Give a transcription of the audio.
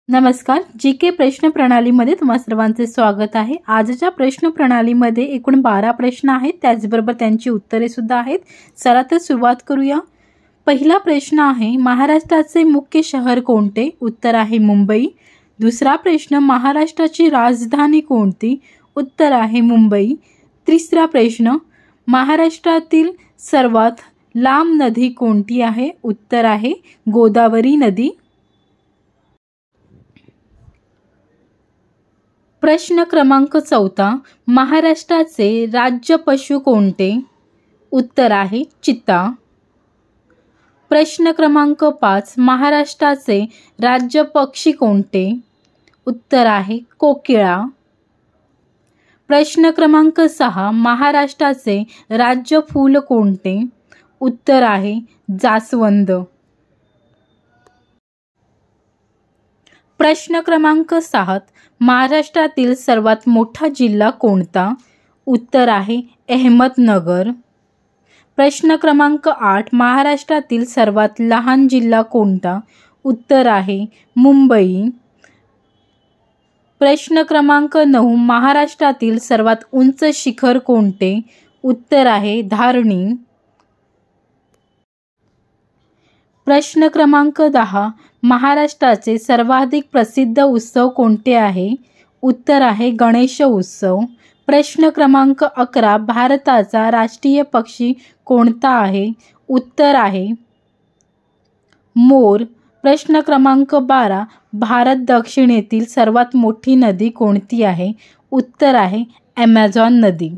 नमस्कार, जीके प्रश्न प्रणालीमध्ये तुम्हा सर्वांचे स्वागत आहे। आजच्या प्रश्न प्रणालीमध्ये एकूण 12 प्रश्न आहेत, त्याचबरोबर त्यांची उत्तरे सुद्धा आहेत। चला तर सुरुवात करूया। पहिला प्रश्न आहे, महाराष्ट्राचे मुख्य शहर कोणते? उत्तर आहे मुंबई। दुसरा प्रश्न, महाराष्ट्राची राजधानी कोणती? उत्तर आहे मुंबई। तिसरा प्रश्न, महाराष्ट्रातील सर्वात लांब नदी कोणती आहे? उत्तर आहे गोदावरी नदी। प्रश्न क्रमांक 14, महाराष्ट्राचे राज्य पशु कोणते? उत्तर आहे चित्ता। प्रश्न क्रमांक 5, महाराष्ट्राचे राज्य पक्षी कोणते? उत्तर आहे कोकिळा। प्रश्न क्रमांक 6, महाराष्ट्राचे राज्य फूल कोणते? उत्तर आहे जास्वंद। प्रश्न क्रमांक 7, महाराष्ट्रातील सर्वात मोठा जिल्हा कोणता? उत्तर आहे अहमदनगर। प्रश्न क्रमांक 8, महाराष्ट्रातील सर्वात लहान जिल्हा कोणता? उत्तर आहे मुंबई। प्रश्न क्रमांक 9, महाराष्ट्रातील सर्वात उंच शिखर कोणते? उत्तर आहे धारणी। प्रश्न क्रमांक 10, महाराष्ट्राचे सर्वाधिक प्रसिद्ध उत्सव कोणते आहे? उत्तर आहे गणेश उत्सव। प्रश्न क्रमांक 11, भारताचा राष्ट्रीय पक्षी कोणता आहे? उत्तर आहे मोर। प्रश्न क्रमांक 12, भारत दक्षिणेतील सर्वात मोठी नदी कोणती आहे? उत्तर आहे ॲमेझॉन नदी।